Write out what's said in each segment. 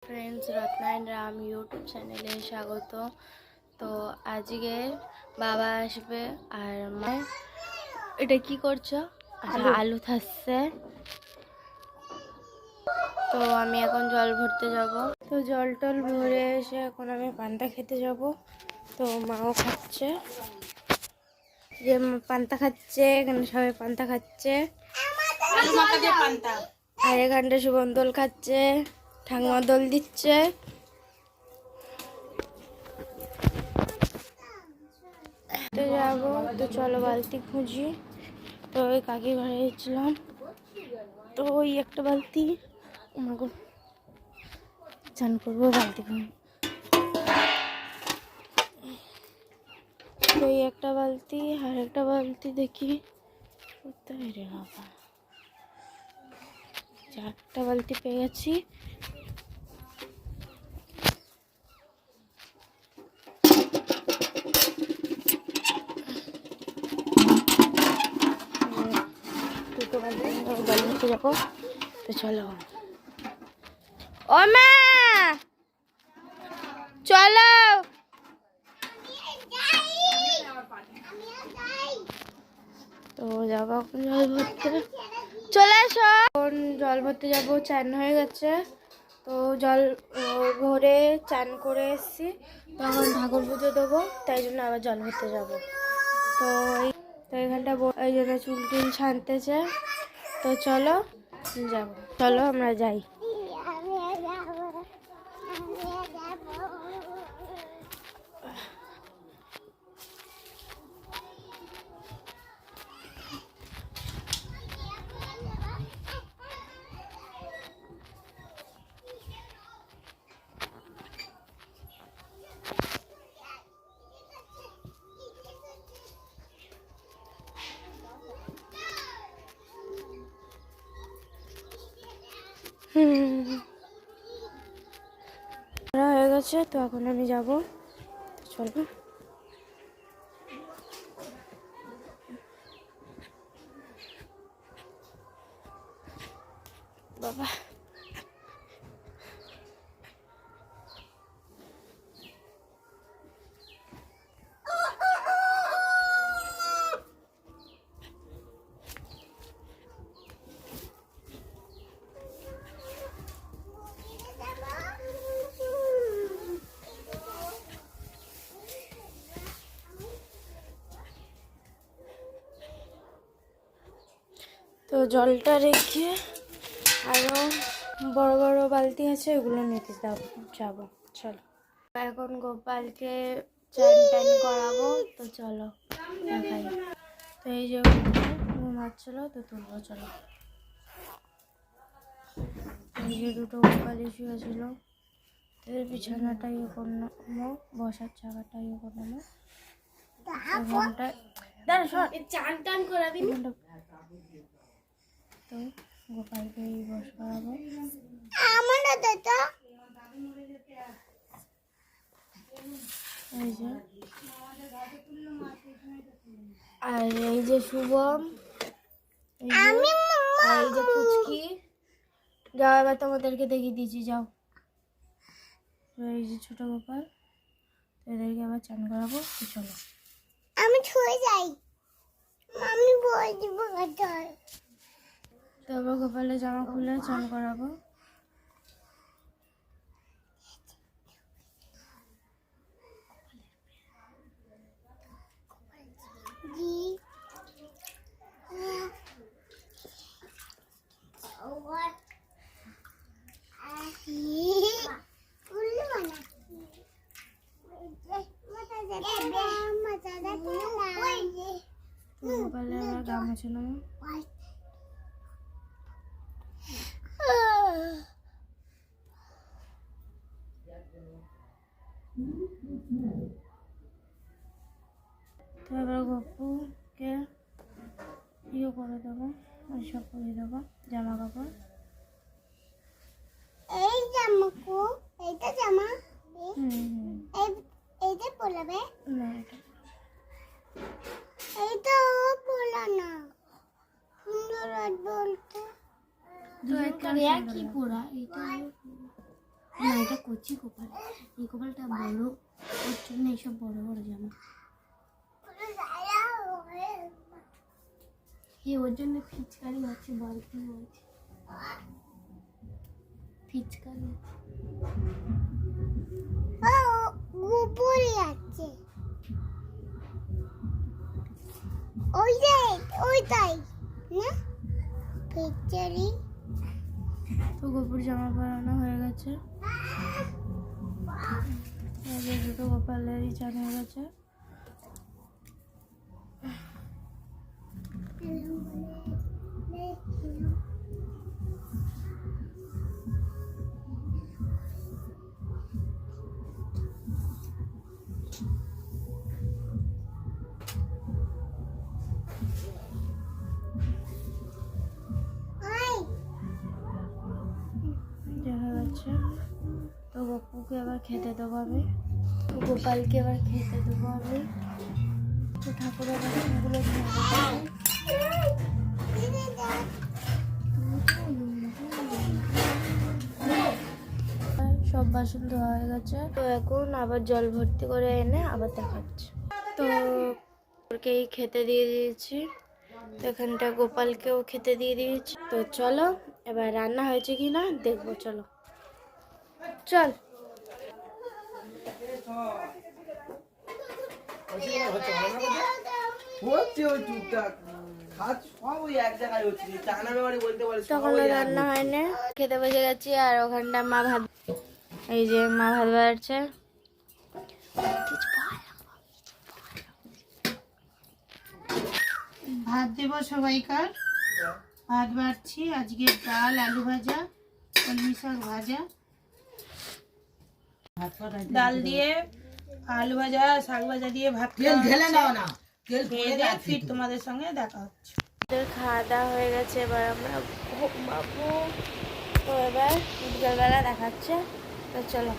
Friends, রত্নায়ণ Ram YouTube চ্যানেলে স্বাগত। তো আজকে বাবা আসবে আর মা এটা কি করছো? আচ্ছা, আলু থাকছে। তো আমি এখন জল ভরতে যাব। তো জল টল ভরে এসে এখন আমি পান্তা খেতে যাব। তো মাও খাচ্ছে, যে পান্তা খাচ্ছে, এখানে সবাই পান্তা খাচ্ছে। আর এখানটা শুভম দোল খাচ্ছে, ঠাকুমা দোল দিচ্ছে। তো যাবো, তো চলো বালতি খুঁজি। তো ওই কাকি ঘরে গেছিলাম, তো ওই একটা বালতি আমাকে চান করবো বালতি খুঁজে। তো এই একটা বালতি আর একটা বালতি দেখি কোথায় রে বাবা, চারটা বালতি পেয়ে গেছি। দুটো বালতি জল নিতে যাবো। তো চলো, ও মা চলো। তো যাবো এখন জল ভরতে, চলে এসো। এখন জল ভরতে যাবো, চান হয়ে গেছে। তো জল ভরে চান করে এসেছি, তখন ঠাকুর পুজো দেবো, তাই জন্য আবার জল ভরতে যাবো। তো এখানটা এই জন্য চুল টুল ছানতেছে। তো চলো যাবো, চলো আমরা যাই। হয়ে গেছে, তো এখন আমি যাবো, চলো। বাবা তো জলটা রেখে আরো বড় বড় বালতি আছে, ওগুলো নিতে যাবো। চলো, এখন গোপালকে চান টান করাবো। তো চলো দেখাই। তো এই যে ঘুমাচ্ছিল, তো তুলবো, চলো। এই যে দুটো গোপাল শুয়েছিল, এদের বিছানাটা ইয়ে করলাম, বসার জায়গাটা ইয়ে করলাম। চান টান করাবি, তো গোপালকে বস করাবো। এই যে, আর এই যে শুভম, এই যে পুচকি। যাও, এবার তোমাদেরকে দেখিয়ে দিয়েছি, যাও। এই যে ছোট গোপাল, এদেরকে আবার চান করাবো। চলো, আমি ছুঁয়ে যাই, আমি বই দিব। তো আবার গোপালের জামা খুলে চান করাবো। গোপালের আবার গামছা ছিল। তো এবার গপুকে ইয়ে করে দেবো, ওইসব করে দেবো জামা কাপড়। এই জামাকু, এইটা জামা, এইটা পরাবে না, এইটা পরা না, সুন্দর বলতে। তো একটা কি পরা, এইটা না এটা কচি গোপাল, এই গোপালটা বড়, ওর জন্য এইসব বড় বড় জামা। ওর জন্য ফিচকারি আছে, বালতি আছে, ফিচকারি উপরে আছে ওই যে ওইটাই না পিকচারি। তো গোপুর জামা পরানো হয়ে গেছে, দুটো গোপালেরই চান হয়ে গেছে। দেখা যাচ্ছে তো গপুকে আবার খেতে দেবো আমি, গোপালকে আবার খেতে দেবো আমি। তো ঠাকুরের বাসনগুলো সব বাসন ধোয়া হয়ে গেছে। তো এখন আবার জল ভর্তি করে এনে আবার দেখাচ্ছি। তো ওকেই খেতে দিয়ে দিয়েছি, তো এখানটা গোপালকেও খেতে দিয়ে দিয়েছি। তো চলো এবার রান্না হয়েছে কি না দেখবো, চলো চল। তখন রান্না হয়নি, খেতে বসে গেছি। আর ওখানটা মা ভাত, এই যে মা ভাত বাড়ছে। ভাত দেব সবাইকার, ভাত বাড়ছি। আজকে ডাল, আলু ভাজা, কলমি শাক ভাজা, ডাল দিয়ে আলু ভাজা, শাক ভাজা দিয়ে ভাত ঢেলে নাও না, ফির তোমাদের সঙ্গে দেখা হচ্ছে। খাওয়া দাওয়া হয়ে গেছে, এবার আমরা ঘুমাবো। তো এবার বিকালবেলা দেখাচ্ছে, তো চলো।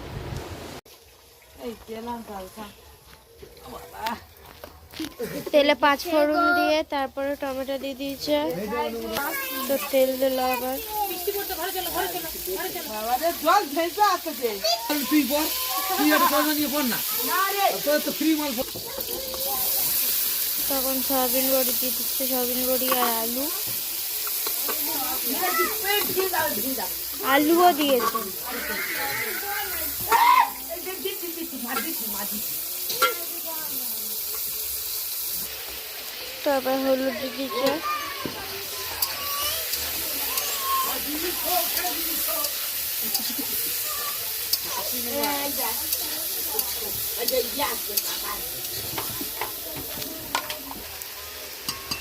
তেলে 5 ফোড়ন দিয়ে তারপরে টমেটো দিয়ে দিয়েছে। তো তেল দিল আবার, তখন সয়াবিন বড়ি দিয়ে দিচ্ছে, সয়াবিন বড়ি আর আলুও দিয়েছে। তারপর হলুদ দিয়ে দিচ্ছে,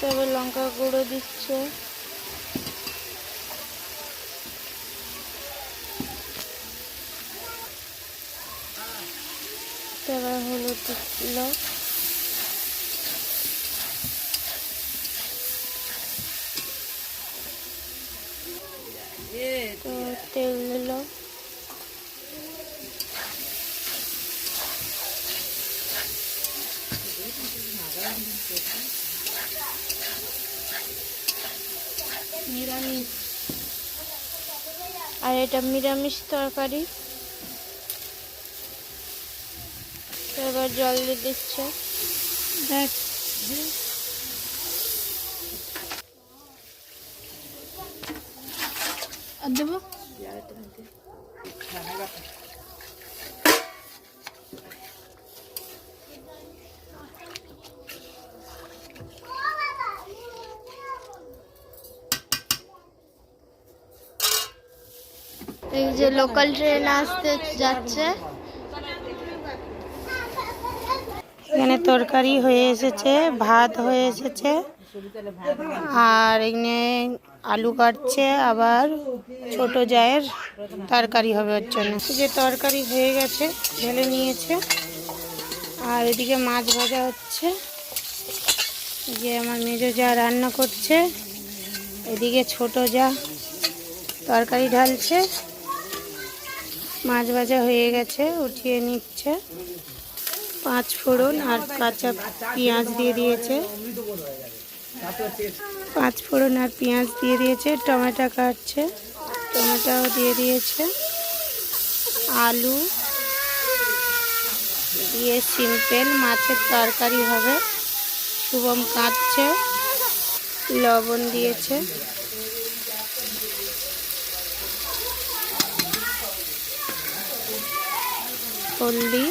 তারপর লঙ্কা গুঁড়ো দিচ্ছে, তারপর হলুদ দিচ্ছিল, তো তেল দিল, নিরামিষ, আর এটা নিরামিষ তরকারি। তো এবার জল দিয়ে দিচ্ছে, দেখ আর দেবো। এই যে লোকাল ট্রেন আসতে যাচ্ছে, এখানে তরকারি হয়ে এসেছে, ভাত হয়ে এসেছে, আর এখানে আলু কাটছে, আবার ছোট জায়ের তরকারি হবে ওর জন্য। যে তরকারি হয়ে গেছে, ঢেলে নিয়েছে, আর এদিকে মাছ ভাজা হচ্ছে। যে আমার মেজো যা রান্না করছে, এদিকে ছোট যা তরকারি ঢালছে, মাছ ভাজা হয়ে গেছে, উঠিয়ে নিচ্ছে। 5 ফোড়ন আর কাঁচা পেঁয়াজ দিয়ে দিয়েছে, 5 ফোড়ন আর পেঁয়াজ দিয়ে দিয়েছে, টমেটো কাটছে, টমেটোও দিয়ে দিয়েছে। আলু দিয়ে সিম্পল মাছের তরকারি হবে। শুভম কাটছে, লবণ দিয়েছে, হলদি,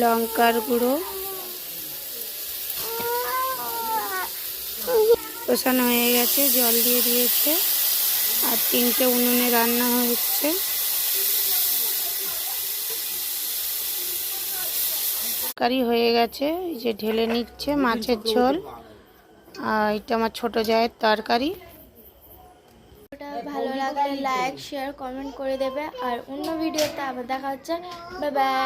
লঙ্কার গুঁড়ো, কষানো হয়ে গেছে, জল দিয়ে দিয়েছে। আর 3টে উনুনে রান্না হচ্ছে। তরকারি হয়ে গেছে, এই যে ঢেলে নিচ্ছে মাছের ঝোল। আর এটা আমার ছোট জায়ের তরকারি। ওটা ভালো লাগলে লাইক শেয়ার কমেন্ট করে দেবে। আর অন্য ভিডিওতে আবার দেখা হচ্ছে। Bye bye.